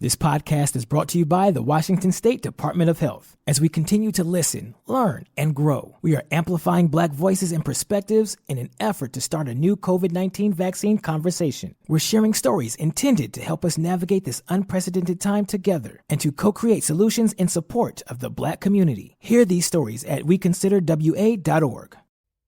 This podcast is brought to you by the Washington State Department of Health. As we continue to listen, learn, and grow, we are amplifying Black voices and perspectives in an effort to start a new COVID-19 vaccine conversation. We're sharing stories intended to help us navigate this unprecedented time together and to co-create solutions in support of the Black community. Hear these stories at weconsiderwa.org.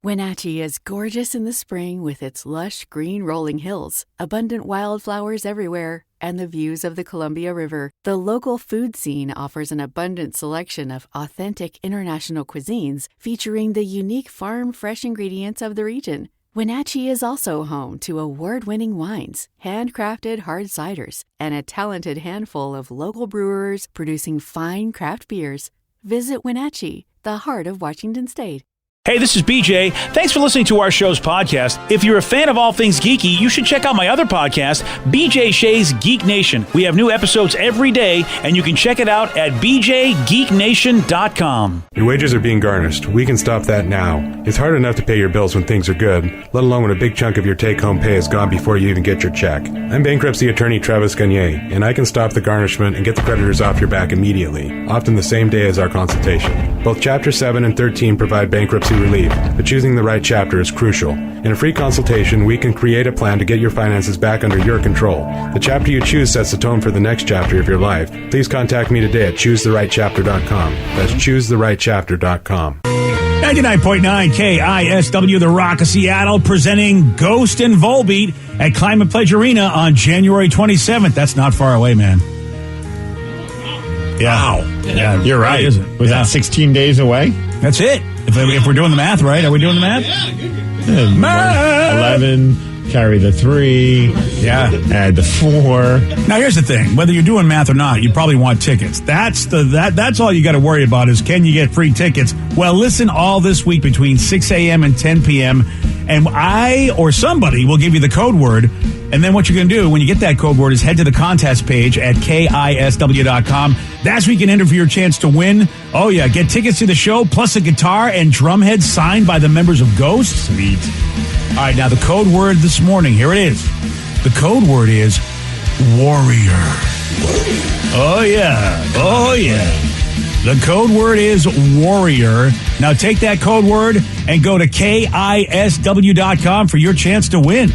Wenatchee is gorgeous in the spring with its lush green rolling hills, abundant wildflowers everywhere, and the views of the Columbia River. The local food scene offers an abundant selection of authentic international cuisines featuring the unique farm-fresh ingredients of the region. Wenatchee is also home to award-winning wines, handcrafted hard ciders, and a talented handful of local brewers producing fine craft beers. Visit Wenatchee, the heart of Washington State. Hey, this is BJ. Thanks for listening to our show's podcast. If you're a fan of all things geeky, you should check out my other podcast, BJ Shea's Geek Nation. We have new episodes every day, and you can check it out at bjgeeknation.com. Your wages are being garnished. We can stop that now. It's hard enough to pay your bills when things are good, let alone when a big chunk of your take-home pay is gone before you even get your check. I'm bankruptcy attorney Travis Gagne, and I can stop the garnishment and get the creditors off your back immediately, often the same day as our consultation. Both Chapter 7 and 13 provide bankruptcy relief, but choosing the right chapter is crucial. In a free consultation, we can create a plan to get your finances back under your control. The chapter you choose sets the tone for the next chapter of your life. Please contact me today at choosetherightchapter.com. That's choosetherightchapter.com. 99.9 KISW, The Rock of Seattle, presenting Ghost and Volbeat at Climate Pledge Arena on January 27th. That's not far away, man. Yeah. Wow. Yeah, you're right. Is it? Was that 16 days away? That's it. If we're doing the math right, are we doing the math? Yeah, 11, carry the 3, add the 4. Now, here's the thing. Whether you're doing math or not, you probably want tickets. That's all you got to worry about is, can you get free tickets? Well, listen all this week between 6 a.m. and 10 p.m., and I or somebody will give you the code word. And then what you're going to do when you get that code word is head to the contest page at KISW.com. That's where you can enter for your chance to win. Oh, yeah. Get tickets to the show, plus a guitar and drum head signed by the members of Ghost. Sweet. All right, now the code word this morning. Here it is. The code word is warrior. Oh, yeah. Oh, yeah. The code word is warrior. Now take that code word and go to KISW.com for your chance to win.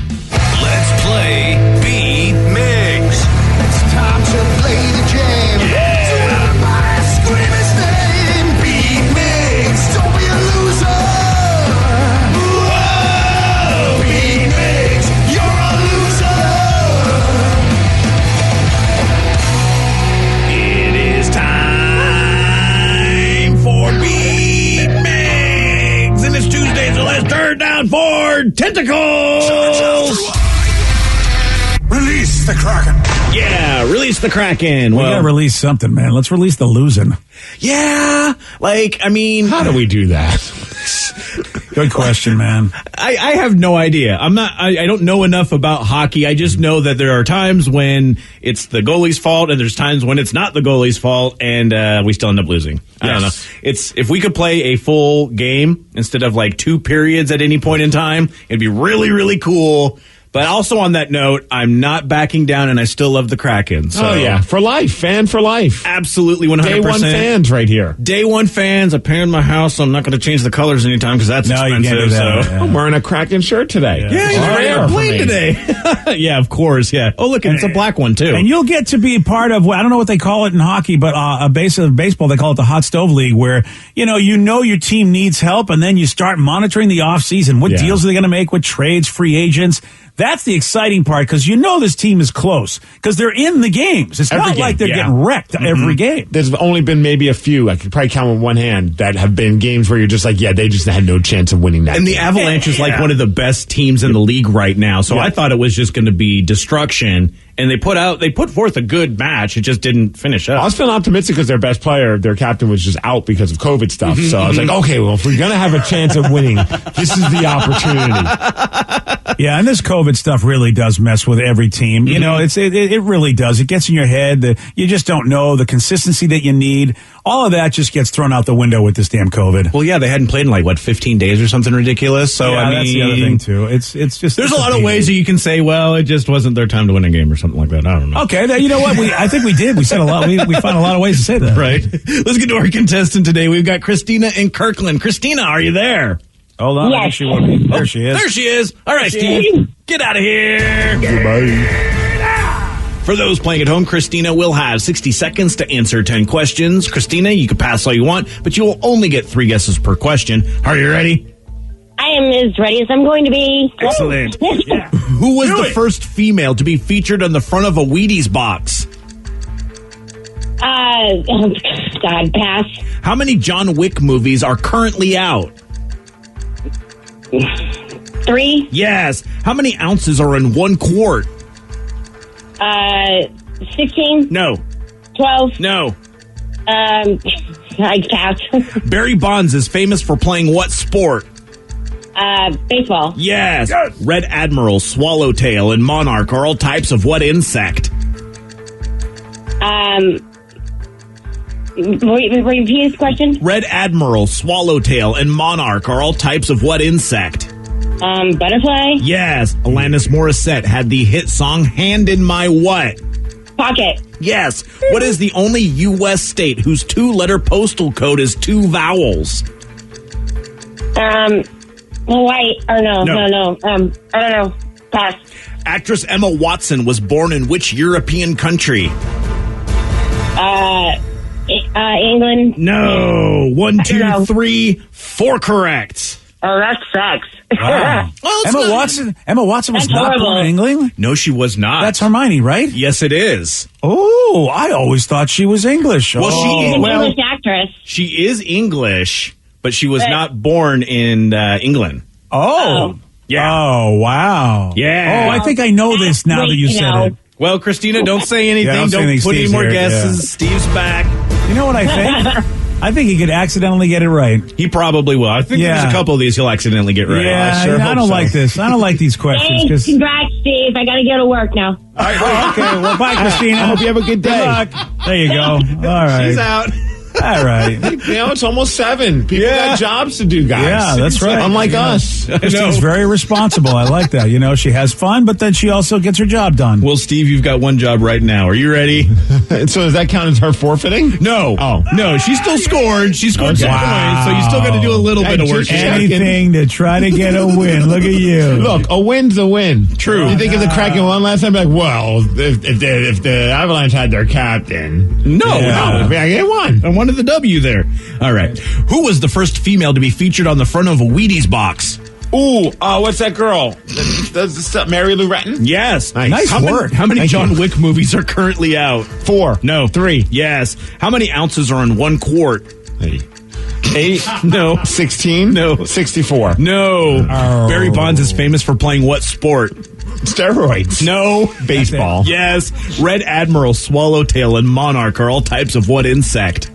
Let's play Beat Migs. It's time to play the game. Yeah. So everybody scream his name. Beat Migs. Don't be a loser. Whoa. Beat Migs. You're a loser. It is time for Beat Migs. And it's Tuesday, so let's turn down for Tentacles. Release the Kraken. Yeah, release the Kraken. We gotta release something, man. Let's release the losing. Yeah, how do we do that? Good question, man. I have no idea. I don't know enough about hockey. I just know that there are times when it's the goalie's fault and there's times when it's not the goalie's fault and we still end up losing. I don't know. If we could play a full game instead of like 2 periods at any point in time, it'd be really, really cool. But also on that note, I'm not backing down, and I still love the Kraken. So. Oh, yeah. For life. Fan for life. Absolutely, 100%. Day one fans right here. Day one fans. I painted my house, so I'm not going to change the colors anytime because that's expensive. You can't do that. So. I'm wearing a Kraken shirt today. Yeah, he's wearing a plane today. Yeah, of course, yeah. Oh, look, it's a black one, too. And you'll get to be part of, I don't know what they call it in hockey, but baseball, they call it the Hot Stove League, where, you know your team needs help, and then you start monitoring the offseason. What deals are they going to make with trades, free agents? That's the exciting part, because this team is close, because they're in the games. It's not like they're getting wrecked every game. There's only been maybe a few, I could probably count on one hand, that have been games where you're just like, they just had no chance of winning that And game. the Avalanche is like one of the best teams in the league right now, so I thought it was just going to be destruction. And they put forth a good match. It just didn't finish up. I was feeling optimistic because their best player, their captain, was just out because of COVID stuff. So I was like, okay, well, if we're going to have a chance of winning, this is the opportunity. Yeah, and this COVID stuff really does mess with every team. You know, it really does. It gets in your head. You just don't know the consistency that you need. All of that just gets thrown out the window with this damn COVID. Well, yeah, they hadn't played in 15 days or something ridiculous. So that's the other thing too. It's just there's a lot of ways that you can say, well, it just wasn't their time to win a game or something like that. I don't know. Okay, you know what? I think we did. We said a lot. We found a lot of ways to say that. Right. Let's get to our contestant today. We've got Christina in Kirkland. Christina, are you there? Hold on. I think she will be. There she is. There she is. All right, Steve. Get out of here. Goodbye. For those playing at home, Christina will have 60 seconds to answer 10 questions. Christina, you can pass all you want, but you will only get 3 guesses per question. Are you ready? I am as ready as I'm going to be. Excellent. Who was the first female to be featured on the front of a Wheaties box? God, pass. How many John Wick movies are currently out? 3. Yes. How many ounces are in 1 quart? 16. No. 12. No. I pass. Barry Bonds is famous for playing what sport? Baseball. Yes. Red Admiral, Swallowtail, and Monarch are all types of what insect? Repeat this question. Red Admiral, Swallowtail, and Monarch are all types of what insect? Butterfly. Yes. Alanis Morissette had the hit song Hand in My What? Pocket. Yes. What is the only U.S. state whose 2-letter postal code is 2 vowels? Hawaii. Or no. No. I don't know. Pass. Actress Emma Watson was born in which European country? England. No. 1, 2, 3, 4 correct. Oh, that sucks. Wow. Well, Emma Watson was That's not horrible. born in England? No, she was not. That's Hermione, right? Yes, it is. Oh, I always thought she was English. Well, oh. she She's an well, English actress. she is English, but she was not born in England. Oh. Yeah. Oh, wow. Yeah. Oh, I think I know this now that you said it. Well, Christina, don't say anything. don't say don't anything. put any Steve's more here. guesses. Steve's back. You know what I think? I think he could accidentally get it right. He probably will. I think there's a couple of these he'll accidentally get right. Yeah, I don't like this. I don't like these questions. Hey, 'Cause- congrats, Steve. I got to go to work now. okay, well, bye, Christina. I hope you have a good day. Good luck. There you go. All right. She's out. All right. You know, it's almost 7. People got jobs to do, guys. Yeah, that's right. Unlike Yeah. us. Christine's very responsible. I like that. You know, she has fun, but then she also gets her job done. Well, Steve, you've got one job right now. Are you ready? So does that count as her forfeiting? No. Oh. No, she still scored. She scored some points, so you still got to do a little bit of work. just- Anything to try to get a win. Look at you. Look, a win's a win. True. You think if the Kraken won last time, like, well, if the Avalanche had their captain. No, No, they won. I wanted the W there. All right. Who was the first female to be featured on the front of a Wheaties box? Ooh, what's that girl? That's Mary Lou Retton? Yes. Nice How many- work. How many Thank John you. Wick movies are currently out? 4. No. 3. Yes. How many ounces are in 1 quart? 8. No. 16. No. 64. No. Barry Bonds is famous for playing what sport? Steroids. No. Baseball. Yes. Red Admiral, Swallowtail, and Monarch are all types of what insect?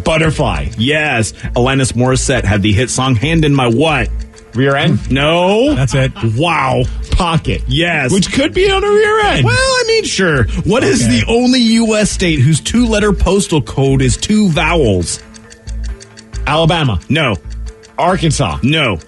Butterfly. Yes. Alanis Morissette had the hit song Hand in My What? Rear end. No. That's it. Wow. Pocket. Yes. Which could be on a rear end. Well, I mean, sure. What is the only U.S. state whose 2-letter postal code is 2 vowels? Alabama. No. Arkansas. No.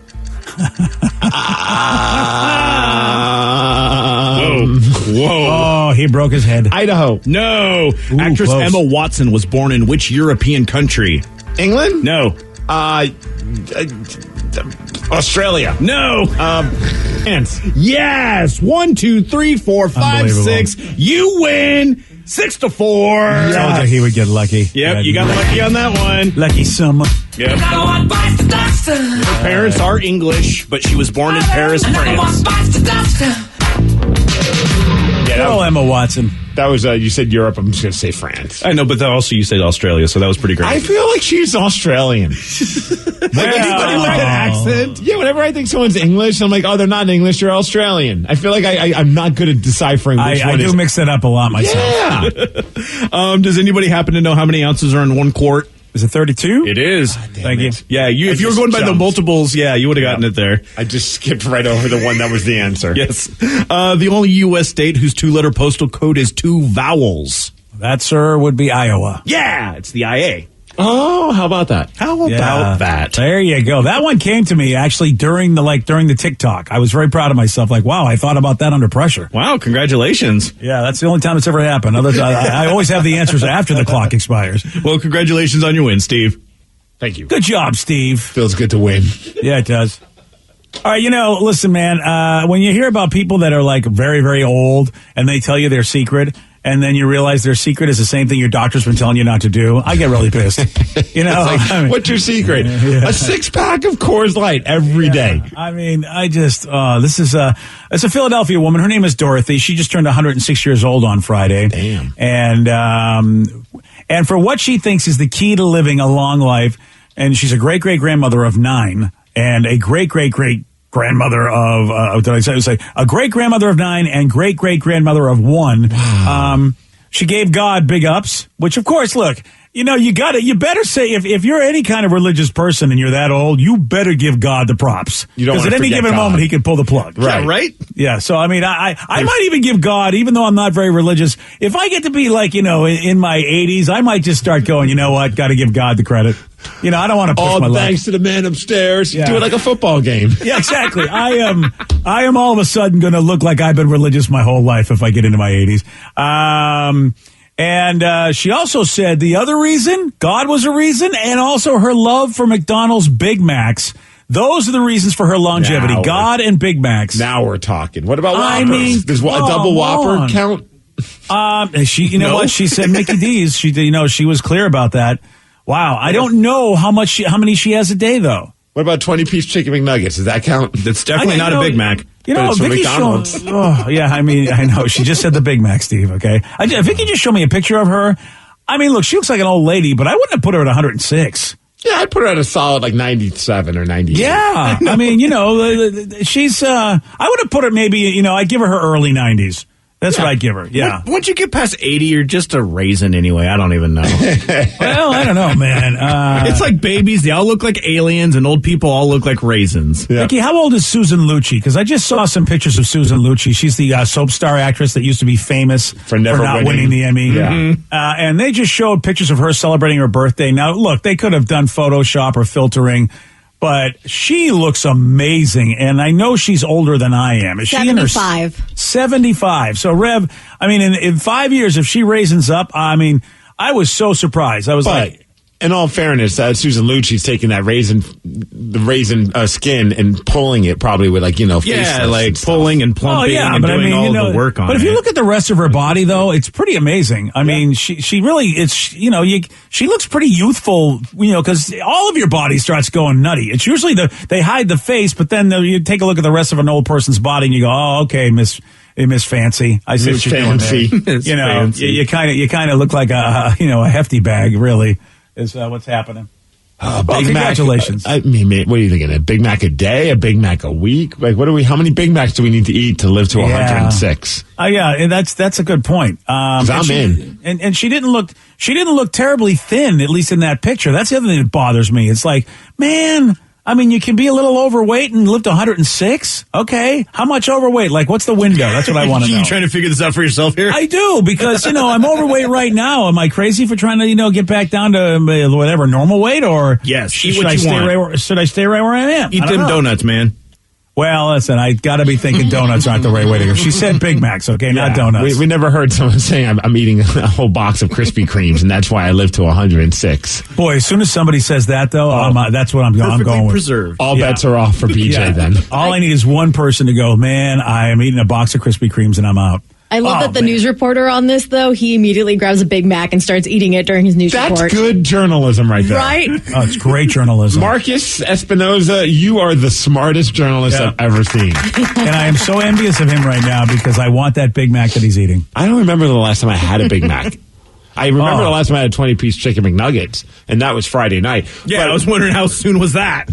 Whoa. Oh, he broke his head. Idaho. No. Actress close. Emma Watson was born in which European country? England. No. Australia. No. France. Yes. 1, 2, 3, 4, 5, Unbelievable. 6. You win 6-4. Told you he would get lucky. Yep, you got lucky on that one. Lucky someone. Yep. Her parents are English, but she was born in Paris, France. Oh, Emma Watson. That was, you said Europe. I'm just going to say France. I know, but also you said Australia, so that was pretty great. I feel like she's Australian. Anybody with an accent? Yeah, whenever I think someone's English, I'm like, oh, they're not English, they're Australian. I feel like I'm not good at deciphering which I one do is. mix it up a lot myself. Yeah. Does anybody happen to know how many ounces are in 1 quart? Is it 32? It is. Thank you. Yeah, if you were just going by the jumped. multiples, yeah, you would have gotten it there. I just skipped right over the one that was the answer. Yes. The only U.S. state whose 2-letter postal code is 2 vowels. That, sir, would be Iowa. Yeah, it's the IA. Oh, how about that? How about that? There you go. That one came to me actually during the TikTok. I was very proud of myself. Like, wow, I thought about that under pressure. Wow, congratulations. Yeah, that's the only time it's ever happened. I always have the answers after the clock expires. Well, congratulations on your win, Steve. Thank you. Good job, Steve. Feels good to win. Yeah, it does. All right, listen, man, when you hear about people that are like very, very old and they tell you their secret, and then you realize their secret is the same thing your doctor's been telling you not to do, I get really pissed. What's your secret? A 6-pack of Coors Light every day. I mean, it's a Philadelphia woman. Her name is Dorothy. She just turned 106 years old on Friday. Damn. And for what she thinks is the key to living a long life, and she's a great-great-grandmother of 9 and a great-great-great-grandmother of, a great-grandmother of 9 and great-great-grandmother of 1. Wow. She gave God big ups, which, of course, look, you better say, if you're any kind of religious person and you're that old, you better give God the props. You don't because at any given moment, he could pull the plug. Right. Right? Yeah, so, I mean, I might even give God, even though I'm not very religious, if I get to be like, in my 80s, I might just start going, you know what, got to give God the credit. I don't want to push my luck. All thanks to the man upstairs. Yeah. Do it like a football game. Yeah, exactly. I am all of a sudden going to look like I've been religious my whole life if I get into my 80s. And she also said the other reason, God was a reason, and also her love for McDonald's Big Macs. Those are the reasons for her longevity. God and Big Macs. Now we're talking. What about Whoppers? I mean, does a double Whopper count? What? She said Mickey D's. She was clear about that. Wow. I don't know how many she has a day, though. What about 20-piece chicken McNuggets? Does that count? That's definitely not a Big Mac. Vicky's McDonald's. I know. She just said the Big Mac, Steve, okay? Vicky just showed me a picture of her. I mean, look, she looks like an old lady, but I wouldn't have put her at 106. Yeah, I'd put her at a solid 97 or 98. Yeah. I mean, she's, I would have put her maybe, I'd give her early 90s. That's what I'd give her, yeah. Once you get past 80, you're just a raisin anyway. I don't even know. Well, I don't know, man. It's like babies. They all look like aliens, and old people all look like raisins. Yeah. Vicky, how old is Susan Lucci? Because I just saw some pictures of Susan Lucci. She's the soap star actress that used to be famous for not winning the Emmy. Yeah. And they just showed pictures of her celebrating her birthday. Now, look, they could have done Photoshop or filtering, but she looks amazing, and I know she's older than I am. Is 75. She in her 75. So, Rev, I mean, in 5 years, if she raisins up, I mean, I was so surprised. I was like... In all fairness, Susan Lucci's taking that raisin skin and pulling it probably with pulling and plumping and doing all the work on it. But if you look at the rest of her body, though, it's pretty amazing. I mean, she really, she looks pretty youthful, because all of your body starts going nutty. It's usually they hide the face, but then you take a look at the rest of an old person's body and you go, oh, okay, Miss Fancy. I see what you're doing there. You kind of look like a hefty bag, really. Is what's happening. Congratulations. Mac, I mean, what are you thinking? A Big Mac a day? A Big Mac a week? Like, how many Big Macs do we need to eat to live to 106? Yeah, that's a good point. I'm in. And she didn't look terribly thin, at least in that picture. That's the other thing that bothers me. It's like, man, I mean, you can be a little overweight and live to 106. Okay. How much overweight? Like, what's the window? That's what I want to know. You trying to figure this out for yourself here? I do, because, I'm overweight right now. Am I crazy for trying to, get back down to whatever normal weight, or yes, should I stay right where I am? Eat them donuts, man. Well, listen, I got to be thinking donuts aren't the right way to go. She said Big Macs, okay, not donuts. We never heard someone saying I'm eating a whole box of Krispy Kremes, and that's why I live to 106. Boy, as soon as somebody says that, though, that's what I'm going with. Preserved. All bets are off for BJ then. All I need is one person to go, man, I am eating a box of Krispy Kremes and I'm out. I love that the news reporter on this, though, he immediately grabs a Big Mac and starts eating it during his news report. That's good journalism right there. Right? Oh, it's great journalism. Marcus Espinoza, you are the smartest journalist I've ever seen. And I am so envious of him right now because I want that Big Mac that he's eating. I don't remember the last time I had a Big Mac. I remember the last time I had a 20-piece chicken McNuggets, and that was Friday night. Yeah, but I was wondering how soon was that?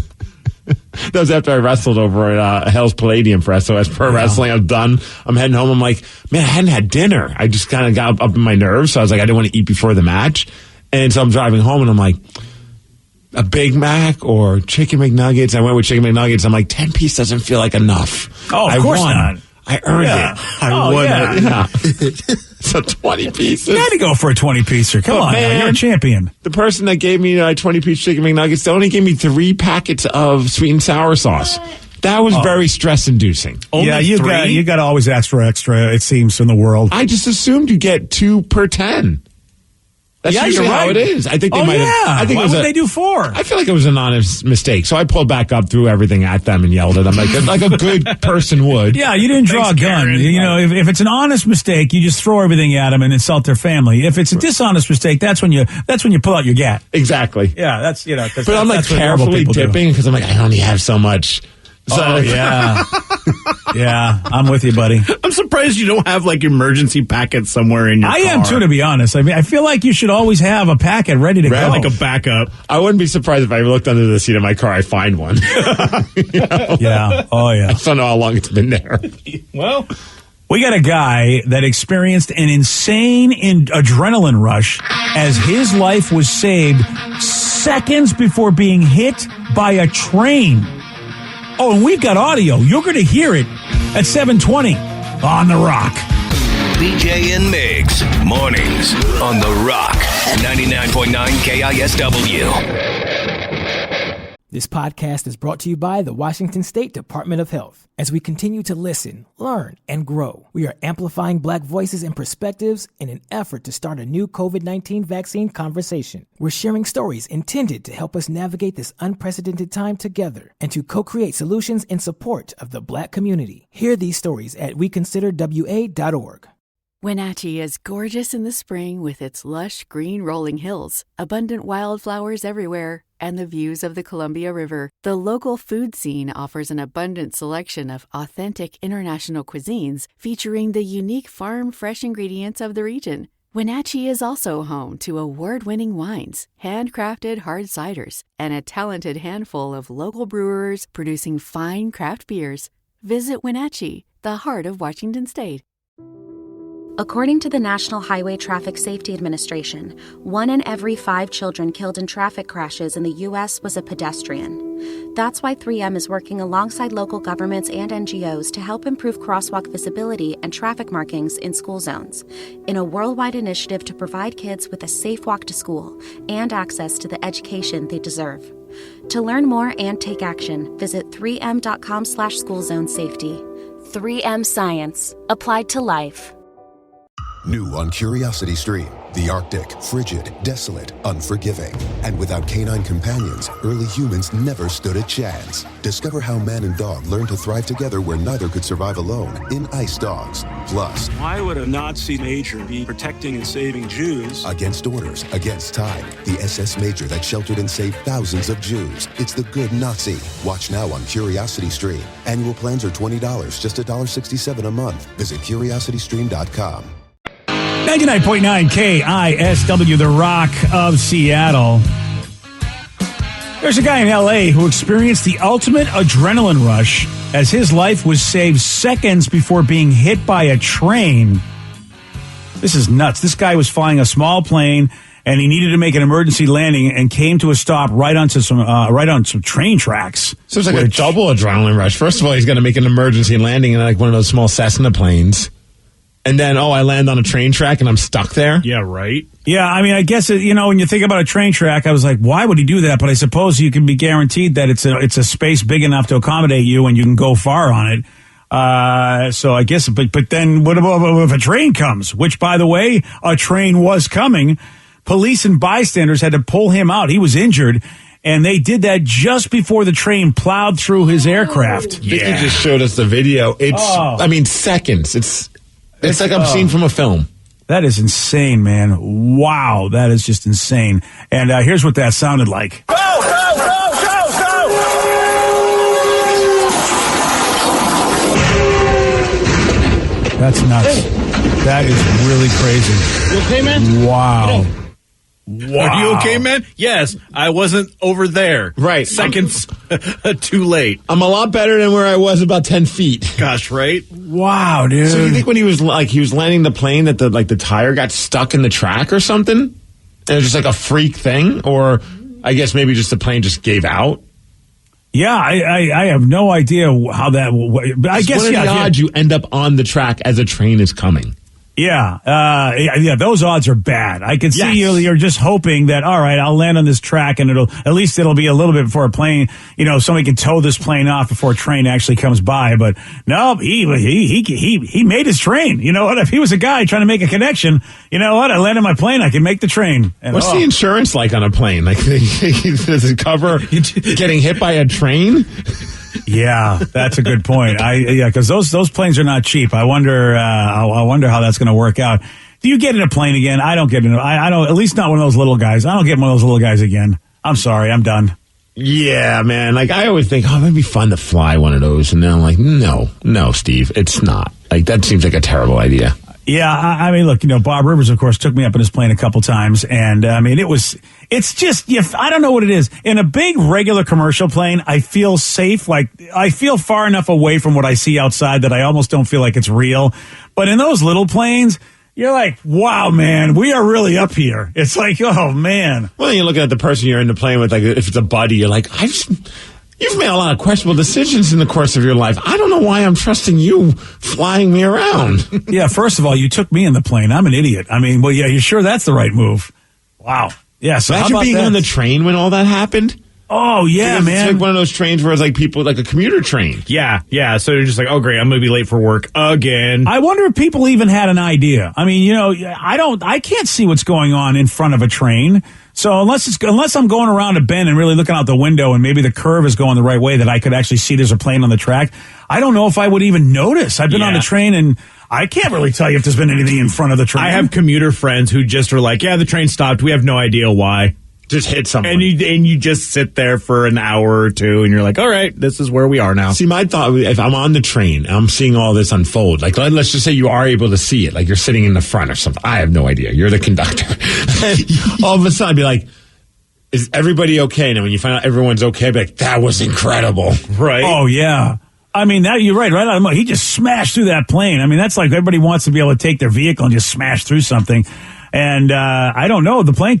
That was after I wrestled over at Hell's Palladium for SOS Pro Wrestling. I'm done. I'm heading home. I'm like, man, I hadn't had dinner. I just kind of got up in my nerves. So I was like, I didn't want to eat before the match. And so I'm driving home and I'm like, a Big Mac or chicken McNuggets. I went with chicken McNuggets. I'm like, 10-piece doesn't feel like enough. Oh, of course not. I earned Yeah. it. I won it. Yeah. So 20 pieces. You had to go for a 20-piecer. Come on, man. You're a champion. The person that gave me 20-piece chicken McNuggets, they only gave me 3 packets of sweet and sour sauce. That was very stress-inducing. Yeah, you got to always ask for extra, it seems, in the world. I just assumed you get 2 per 10. That's usually how it is. I think they might have. I think Why would they do 4? I feel like it was an honest mistake. So I pulled back up, threw everything at them, and yelled at them like a good person would. Yeah, you didn't draw a gun. Karen. You know, if it's an honest mistake, you just throw everything at them and insult their family. If it's a dishonest mistake, that's when you pull out your gat. Exactly. Yeah, that's But I'm like carefully dipping because I'm like, I only have so much. So, yeah. Yeah, I'm with you, buddy. I'm surprised you don't have like emergency packets somewhere in your car. I am too, to be honest. I mean, I feel like you should always have a packet ready to go. Like a backup. I wouldn't be surprised if I looked under the seat of my car, I find one. You know? Yeah. Oh, yeah. I don't know how long it's been there. Well, We got a guy that experienced an insane adrenaline rush as his life was saved seconds before being hit by a train. Oh, and we've got audio. You're going to hear it at 7:20 on The Rock. BJ and Migs, mornings on The Rock, 99.9 KISW. This podcast is brought to you by the Washington State Department of Health. As we continue to listen, learn, and grow, we are amplifying Black voices and perspectives in an effort to start a new COVID-19 vaccine conversation. We're sharing stories intended to help us navigate this unprecedented time together and to co-create solutions in support of the Black community. Hear these stories at weconsiderwa.org. Wenatchee is gorgeous in the spring with its lush green rolling hills, abundant wildflowers everywhere, and the views of the Columbia River. The local food scene offers an abundant selection of authentic international cuisines featuring the unique farm-fresh ingredients of the region. Wenatchee is also home to award-winning wines, handcrafted hard ciders, and a talented handful of local brewers producing fine craft beers. Visit Wenatchee, the heart of Washington State. According to the National Highway Traffic Safety Administration, 1 in every 5 children killed in traffic crashes in the U.S. was a pedestrian. That's why 3M is working alongside local governments and NGOs to help improve crosswalk visibility and traffic markings in school zones, in a worldwide initiative to provide kids with a safe walk to school and access to the education they deserve. To learn more and take action, visit 3m.com/schoolzonesafety. 3M Science, applied to life. New on Curiosity Stream, the Arctic, frigid, desolate, unforgiving. And without canine companions, early humans never stood a chance. Discover how man and dog learned to thrive together where neither could survive alone in Ice Dogs. Plus, why would a Nazi major be protecting and saving Jews? Against orders, against time, the SS major that sheltered and saved thousands of Jews. It's the good Nazi. Watch now on Curiosity Stream. Annual plans are $20, just $1.67 a month. Visit curiositystream.com. 99.9 KISW, The Rock of Seattle. There's a guy in L.A. who experienced the ultimate adrenaline rush as his life was saved seconds before being hit by a train. This is nuts. This guy was flying a small plane, and he needed to make an emergency landing and came to a stop right on some train tracks. So it's like a double adrenaline rush. First of all, he's going to make an emergency landing in like one of those small Cessna planes. And then, I land on a train track and I'm stuck there? Yeah, right. Yeah, I mean, I guess, when you think about a train track, I was like, why would he do that? But I suppose you can be guaranteed that it's a space big enough to accommodate you and you can go far on it. So I guess, but then what about if a train comes? Which, by the way, a train was coming. Police and bystanders had to pull him out. He was injured. And they did that just before the train plowed through his aircraft. You just showed us the video. It's, seconds. It's like I'm seeing from a film. That is insane, man. Wow, that is just insane. And here's what that sounded like. Go, go, go, go, go! That's nuts. That is really crazy. You okay, man? Wow. Are you okay, man? Yes, I wasn't over there. Right. Seconds too late. I'm a lot better than where I was about 10 feet. Gosh, right? Wow, dude. So you think when he was landing the plane that the tire got stuck in the track or something? And it was just like a freak thing? Or I guess maybe just the plane just gave out? Yeah, I have no idea how that will. But I guess what are the odds you end up on the track as a train is coming? Yeah, those odds are bad. I can see you're just hoping that, all right, I'll land on this track and at least it'll be a little bit before a plane, somebody can tow this plane off before a train actually comes by. But no, he made his train. You know what? If he was a guy trying to make a connection, you know what? I landed my plane, I can make the train. And, what's the insurance like on a plane? Like, does it cover getting hit by a train? Yeah, that's a good point. Because those planes are not cheap. I wonder how that's going to work out. Do you get in a plane again? I don't get in. I don't. At least not one of those little guys. I don't get one of those little guys again. I'm sorry. I'm done. Yeah, man. Like, I always think, it'd be fun to fly one of those, and then I'm like, no, Steve, it's not. Like, that seems like a terrible idea. Yeah, I mean, look, Bob Rivers, of course, took me up in his plane a couple times, and I mean, it's just, I don't know what it is. In a big regular commercial plane, I feel safe. Like, I feel far enough away from what I see outside that I almost don't feel like it's real. But in those little planes, you're like, wow, man, we are really up here. It's like, oh, man. Well, you're looking at the person you're in the plane with, like, if it's a buddy, you're like, you've made a lot of questionable decisions in the course of your life. I don't know why I'm trusting you flying me around. Yeah, first of all, you took me in the plane. I'm an idiot. I mean, well, yeah, you're sure that's the right move? Wow. Yeah, so imagine being on the train when all that happened. Oh, yeah, man. It's like one of those trains where it's like people, like a commuter train. Yeah. So you're just like, oh, great, I'm going to be late for work again. I wonder if people even had an idea. I mean, I can't see what's going on in front of a train. So unless I'm going around a bend and really looking out the window and maybe the curve is going the right way that I could actually see there's a plane on the track, I don't know if I would even notice. I've been on the train and I can't really tell you if there's been anything in front of the train. I have commuter friends who just are like, yeah, the train stopped. We have no idea why. Just hit someone. And you just sit there for an hour or two and you're like, all right, this is where we are now. See, my thought, if I'm on the train and I'm seeing all this unfold, like let's just say you are able to see it, like you're sitting in the front or something. I have no idea. You're the conductor. All of a sudden I'd be like, is everybody okay? And when you find out everyone's okay, I'd be like, that was incredible. Right? Oh, yeah. I mean, you're right. He just smashed through that plane. I mean, that's like everybody wants to be able to take their vehicle and just smash through something. And I don't know. The train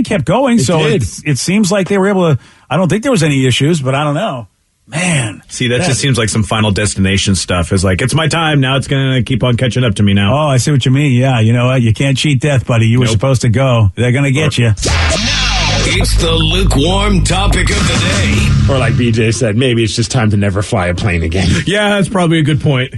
kept going, it seems like they were able to. I don't think there was any issues, but I don't know. Man, see, that just seems like some Final Destination stuff. Is like, it's my time now. It's gonna keep on catching up to me now. Oh, I see what you mean. Yeah, you know what? You can't cheat death, buddy. You were supposed to go. They're gonna get you. It's the lukewarm topic of the day. Or like BJ said, maybe it's just time to never fly a plane again. Yeah, that's probably a good point.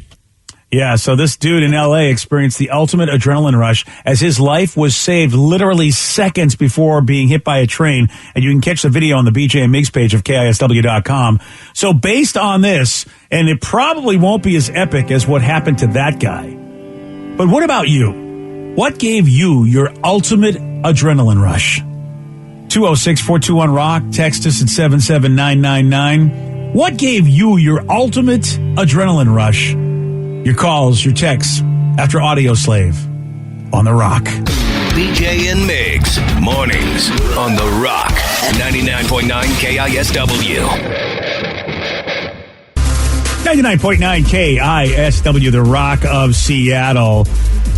Yeah, so this dude in L.A. experienced the ultimate adrenaline rush as his life was saved literally seconds before being hit by a train. And you can catch the video on the BJ and Migs page of KISW.com. So based on this, and it probably won't be as epic as what happened to that guy, but what about you? What gave you your ultimate adrenaline rush? 206-421-ROCK. Text us at 77999. What gave you your ultimate adrenaline rush? Your calls, your texts, after Audio Slave on The Rock. BJ and Migs, mornings on The Rock, 99.9 KISW. 99.9 KISW, The Rock of Seattle.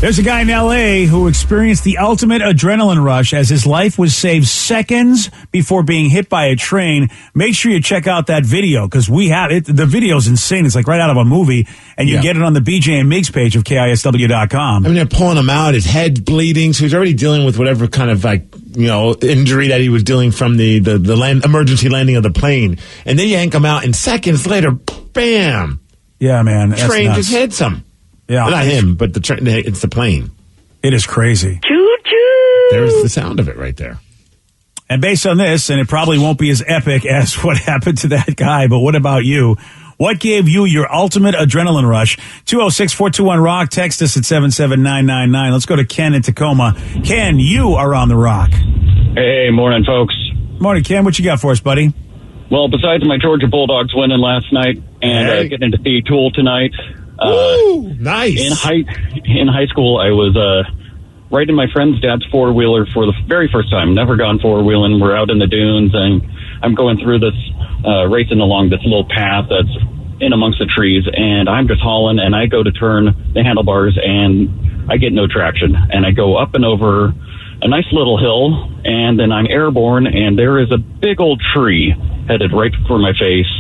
There's a guy in L.A. who experienced the ultimate adrenaline rush as his life was saved seconds before being hit by a train. Make sure you check out that video because we have it. The video's insane. It's like right out of a movie, and you get it on the BJ and Migs page of KISW.com. I mean, they're pulling him out. His head's bleeding, so he's already dealing with whatever kind of injury that he was dealing from the emergency landing of the plane. And then you yank him out, and seconds later, bam! Yeah, man. That's train nuts. just hits him. Yeah, not him, but it's the plane. It is crazy. Choo-choo! There's the sound of it right there. And based on this, and it probably won't be as epic as what happened to that guy, but what about you? What gave you your ultimate adrenaline rush? 206-421-ROCK. Text us at 77999. Let's go to Ken in Tacoma. Ken, you are on The Rock. Hey, morning, folks. Morning, Ken. What you got for us, buddy? Well, besides my Georgia Bulldogs winning last night and getting to see Tool tonight, Ooh, nice. In high school, I was riding my friend's dad's four-wheeler for the very first time. Never gone four-wheeling. We're out in the dunes, and I'm going through this, racing along this little path that's in amongst the trees, and I'm just hauling, and I go to turn the handlebars, and I get no traction. And I go up and over a nice little hill, and then I'm airborne, and there is a big old tree headed right for my face.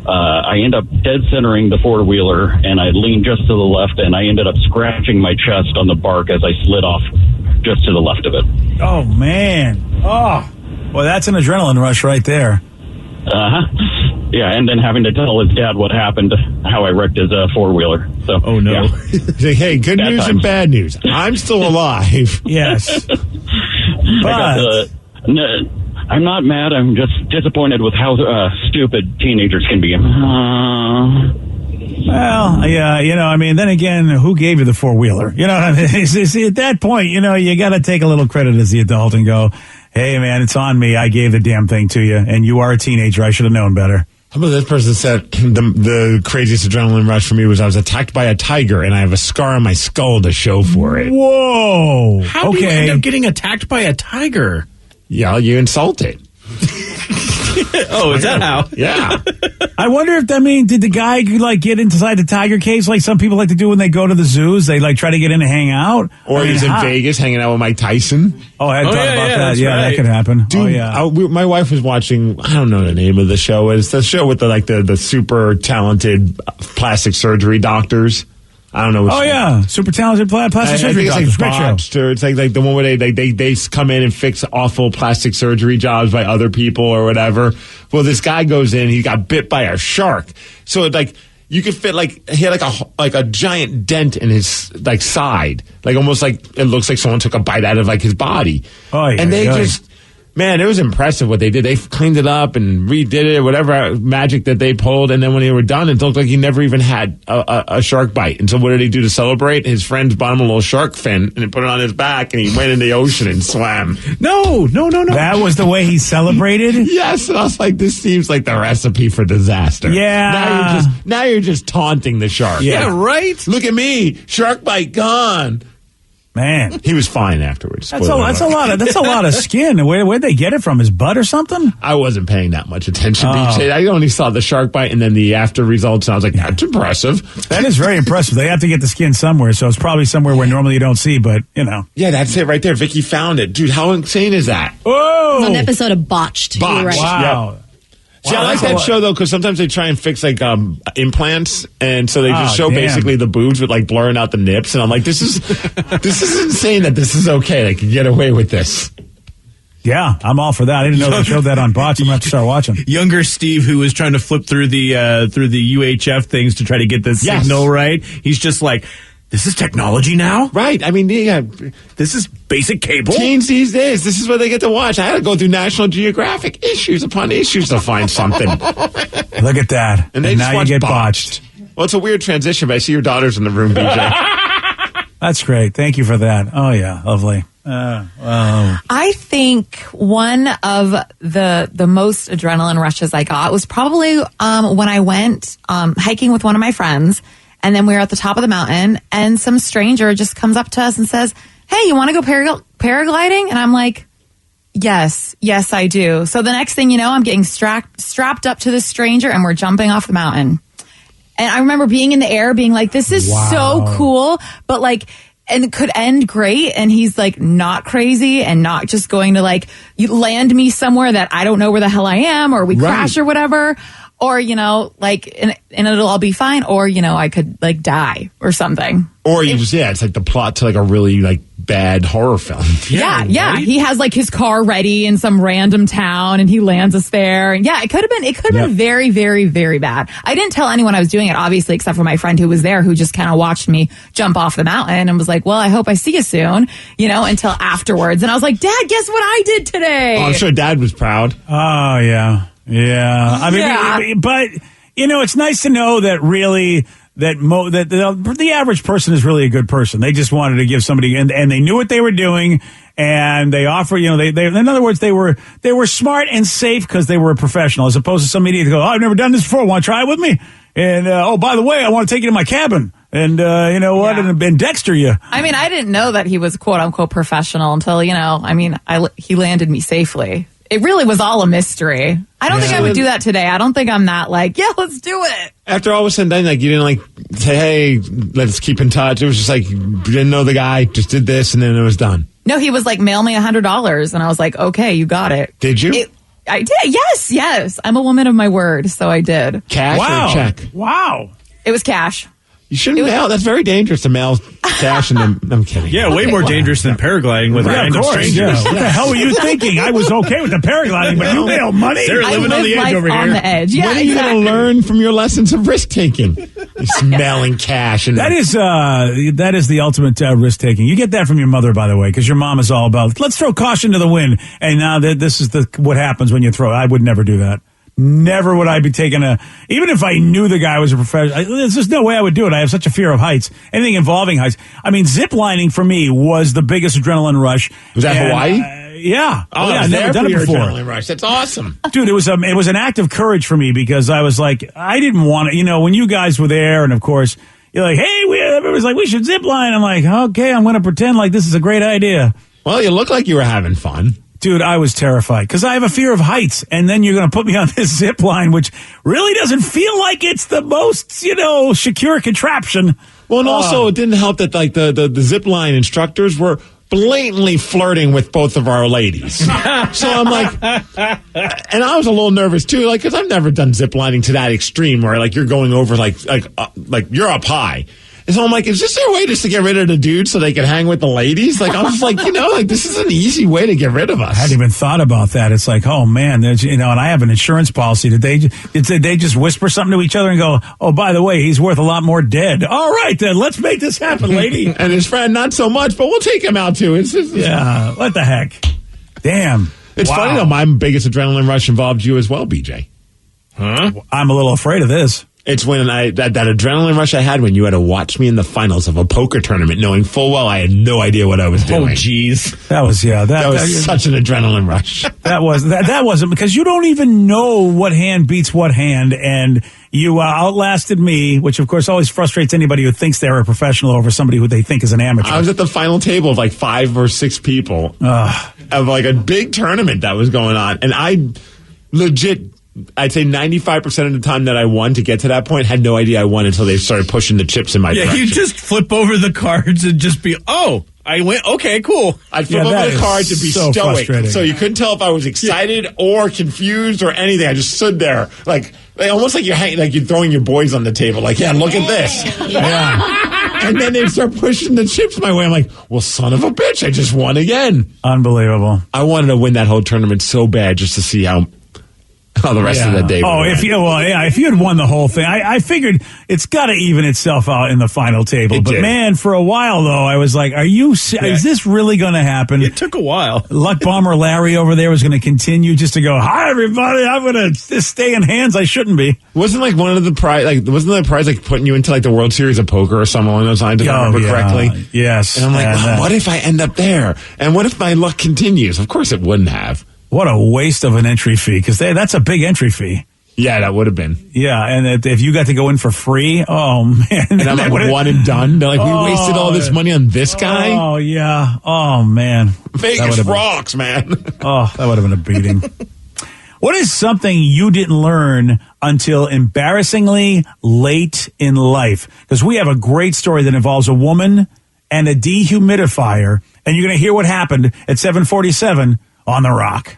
I end up dead centering the four-wheeler, and I leaned just to the left, and I ended up scratching my chest on the bark as I slid off just to the left of it. Oh, man. Oh, well, that's an adrenaline rush right there. Yeah, and then having to tell his dad what happened, how I wrecked his four-wheeler. So, oh, no. Yeah. Say, hey, good news and bad news. I'm still alive. Yes. But I'm not mad. I'm just disappointed with how stupid teenagers can be. Well, yeah, then again, who gave you the four-wheeler? You know what I mean? It's at that point, you got to take a little credit as the adult and go, hey, man, it's on me. I gave the damn thing to you, and you are a teenager. I should have known better. How about this person said the craziest adrenaline rush for me was I was attacked by a tiger, and I have a scar on my skull to show for it. Whoa. How do you end up getting attacked by a tiger? Yeah, you insult it. Oh, is that how? Yeah. I wonder if did the guy get inside the tiger cage like some people like to do when they go to the zoos? They try to get in and hang out? Or he's in Vegas hanging out with Mike Tyson. Oh, I hadn't thought about that. Yeah, right. That could happen. Dude, my wife was watching, I don't know the name of the show. It's the show with the super talented plastic surgery doctors. I don't know what yeah. Super talented plastic surgery doctors. It's like Botched, or it's like the one where they come in and fix awful plastic surgery jobs by other people or whatever. Well, this guy goes in, he got bit by a shark. So you could fit he had a giant dent in his side. Almost like it looks like someone took a bite out of his body. Oh, yeah. And they man, it was impressive what they did. They cleaned it up and redid it, whatever magic that they pulled. And then when they were done, it looked like he never even had a shark bite. And so what did he do to celebrate? His friends bought him a little shark fin and he put it on his back and he went in the ocean and swam. No. That was the way he celebrated? Yes. And I was like, this seems like the recipe for disaster. Yeah. Now you're just taunting the shark. Yeah, right? Look at me. Shark bite gone. Man, he was fine afterwards. That's a lot of skin. Where'd they get it from? His butt or something? I wasn't paying that much attention, BJ. I only saw the shark bite and then the after results, and I was like, that's impressive. That is very impressive. They have to get the skin somewhere, so it's probably somewhere where normally you don't see, but, Yeah, that's it right there. Vicky found it. Dude, how insane is that? Oh! It was an episode of Botched. Botched. Right. Wow. Yep. See, I like that show, though, because sometimes they try and fix, implants, and so they just show basically the boobs with, blurring out the nips, and I'm like, this is insane that this is okay. They can get away with this. Yeah, I'm all for that. I didn't know they showed that on Botch. I'm going to have to start watching. Younger Steve, who was trying to flip through the UHF things to try to get the signal right, he's just like, this is technology now? Right. I mean, yeah. This is basic cable? Teens these days, this is what they get to watch. I had to go through National Geographic issues upon issues to find something. Look at that. And now you get botched. Well, it's a weird transition, but I see your daughter's in the room, BJ. That's great. Thank you for that. Oh, yeah. Lovely. I think one of the most adrenaline rushes I got was probably when I went hiking with one of my friends. And then we were at the top of the mountain, and some stranger just comes up to us and says, hey, you want to go paragliding? And I'm like, yes, I do. So the next thing you know, I'm getting strapped up to this stranger, and we're jumping off the mountain. And I remember being in the air, being like, this is so cool, but and it could end great. And he's not crazy and not just going to you land me somewhere that I don't know where the hell I am, or we crash or whatever. Or, and it'll all be fine. Or, I could die or something. Or it's like the plot to a really bad horror film. Yeah. Right? He has his car ready in some random town and he lands us there. And it could have been very, very, very bad. I didn't tell anyone I was doing it, obviously, except for my friend who was there, who just kind of watched me jump off the mountain and was like, well, I hope I see you soon, until afterwards. And I was like, Dad, guess what I did today? Oh, I'm sure Dad was proud. Oh, yeah. Yeah. I mean, but, it's nice to know that really that the average person is really a good person. They just wanted to give somebody, and they knew what they were doing, and they offer, they in other words, they were smart and safe because they were a professional, as opposed to some idiot to go, I've never done this before. Want to try it with me? And, by the way, I want to take you to my cabin. And, you know what? Yeah. And Dexter you. I mean, I didn't know that he was quote unquote professional until, he landed me safely. It really was all a mystery. I don't think I would do that today. I don't think I'm that let's do it. After all was said and done, you didn't say, hey, let's keep in touch. It was just you didn't know the guy, just did this, and then it was done. No, he was mail me $100, and I was like, okay, you got it. Did you? I did. Yes. I'm a woman of my word, so I did. Cash or check? Wow. It was cash. You shouldn't mail. That's very dangerous to mail cash. And I'm kidding. Yeah, way more dangerous than paragliding with random strangers. Yeah. What the hell were you thinking? I was okay with the paragliding, but you mail money? They're living on the edge over here. On the edge. Yeah, when are you going to learn from your lessons of risk taking? Smelling cash. And that is the ultimate risk taking. You get that from your mother, by the way, because your mom is all about, let's throw caution to the wind. And now this is what happens when you throw. I would never do that. Never would I be taking even if I knew the guy was a professional, there's just no way I would do it. I have such a fear of heights. Anything involving heights. I mean, zip lining for me was the biggest adrenaline rush. Was that Hawaii? Yeah. Oh, yeah, I've never done it before. Adrenaline rush. That's awesome. Dude, it was an act of courage for me because I was like, I didn't want to, when you guys were there and of course, you're like, hey, everybody's like, we should zip line. I'm like, okay, I'm going to pretend like this is a great idea. Well, you look like you were having fun. Dude, I was terrified because I have a fear of heights. And then you're going to put me on this zip line, which really doesn't feel like it's the most, secure contraption. Well, and also it didn't help that like the zip line instructors were blatantly flirting with both of our ladies. So I'm like, and I was a little nervous too, like, because I've never done zip lining to that extreme where like you're going over like you're up high. And so I'm like, is this their way just to get rid of the dudes so they can hang with the ladies? Like, I was like, this is an easy way to get rid of us. I hadn't even thought about that. It's like, oh man, there's, and I have an insurance policy. Did they just whisper something to each other and go, oh, by the way, he's worth a lot more dead. All right, then let's make this happen, lady. And his friend, not so much, but we'll take him out too. Yeah, what the heck? Damn. It's funny though, my biggest adrenaline rush involved you as well, BJ. Huh? I'm a little afraid of this. It's when that adrenaline rush I had when you had to watch me in the finals of a poker tournament, knowing full well I had no idea what I was doing. Oh, jeez. That was such an adrenaline rush. That wasn't because you don't even know what hand beats what hand, and you outlasted me, which of course always frustrates anybody who thinks they're a professional over somebody who they think is an amateur. I was at the final table of like 5 or 6 people of like a big tournament that was going on, and I legit. I'd say 95% of the time that I won to get to that point had no idea I won until they started pushing the chips in my direction. Yeah, you just flip over the cards and just be, I went, okay, cool. I'd flip over the cards and be stoic. So you couldn't tell if I was excited or confused or anything. I just stood there like almost like you're throwing your boys on the table. Like, yeah, look at this. Yeah. And then they start pushing the chips my way. I'm like, well, son of a bitch, I just won again. Unbelievable. I wanted to win that whole tournament so bad just to see how the rest of the day. If you had won the whole thing, I figured it's got to even itself out in the final table. But man, for a while though, I was like, is this really going to happen? It took a while. Luck Bomber Larry over there was going to continue just to go, hi everybody, I'm going to stay in hands I shouldn't be. Wasn't like one of the prize, wasn't the prize like putting you into like the World Series of Poker or something along those lines, if I remember correctly? Yes. And I'm like, what if I end up there? And what if my luck continues? Of course it wouldn't have. What a waste of an entry fee, because that's a big entry fee. Yeah, that would have been. Yeah, and if you got to go in for free, oh, man. And I'm like, one and done? They're like, we wasted all this money on this guy? Oh, yeah. Oh, man. Vegas rocks, man. Oh, that would have been a beating. What is something you didn't learn until embarrassingly late in life? Because we have a great story that involves a woman and a dehumidifier, and you're going to hear what happened at 7:47 on The Rock.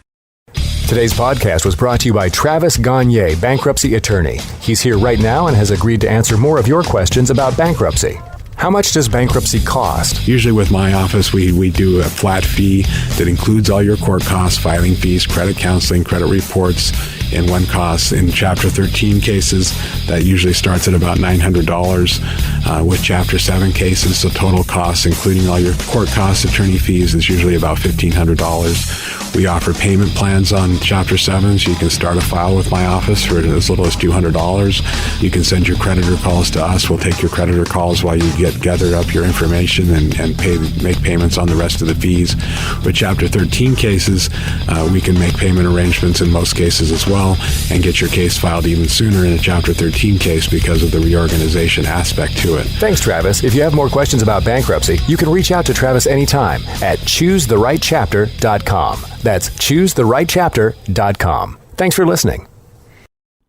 Today's podcast was brought to you by Travis Gagne, bankruptcy attorney. He's here right now and has agreed to answer more of your questions about bankruptcy. How much does bankruptcy cost? Usually with my office, we do a flat fee that includes all your court costs, filing fees, credit counseling, credit reports, and one cost. In Chapter 13 cases, that usually starts at about $900. With Chapter 7 cases, so total costs, including all your court costs, attorney fees, is usually about $1,500. We offer payment plans on Chapter 7, so you can start a file with my office for as little as $200. You can send your creditor calls to us. We'll take your creditor calls while you gather up your information and make payments on the rest of the fees. With Chapter 13 cases, we can make payment arrangements in most cases as well and get your case filed even sooner in a Chapter 13 case because of the reorganization aspect to it. Thanks, Travis. If you have more questions about bankruptcy, you can reach out to Travis anytime at choosetherightchapter.com. That's choosetherightchapter.com. Thanks for listening.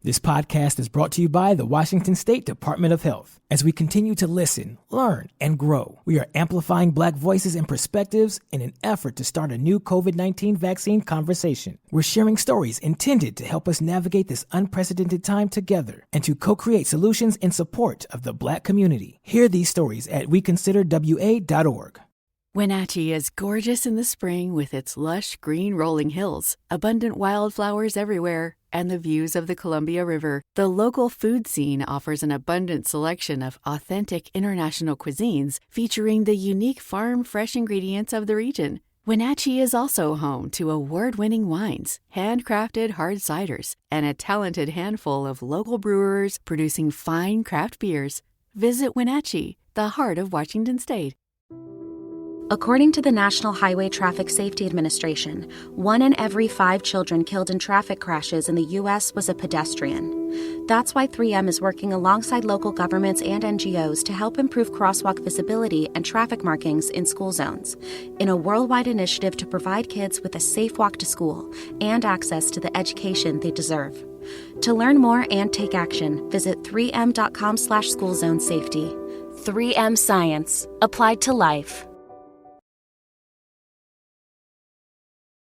This podcast is brought to you by the Washington State Department of Health. As we continue to listen, learn, and grow, we are amplifying Black voices and perspectives in an effort to start a new COVID-19 vaccine conversation. We're sharing stories intended to help us navigate this unprecedented time together and to co-create solutions in support of the Black community. Hear these stories at weconsiderwa.org. Wenatchee is gorgeous in the spring with its lush green rolling hills, abundant wildflowers everywhere, and the views of the Columbia River. The local food scene offers an abundant selection of authentic international cuisines featuring the unique farm-fresh ingredients of the region. Wenatchee is also home to award-winning wines, handcrafted hard ciders, and a talented handful of local brewers producing fine craft beers. Visit Wenatchee, the heart of Washington State. According to the National Highway Traffic Safety Administration, 1 in every 5 children killed in traffic crashes in the U.S. was a pedestrian. That's why 3M is working alongside local governments and NGOs to help improve crosswalk visibility and traffic markings in school zones, in a worldwide initiative to provide kids with a safe walk to school and access to the education they deserve. To learn more and take action, visit 3m.com/schoolzonesafety. 3M Science, applied to life.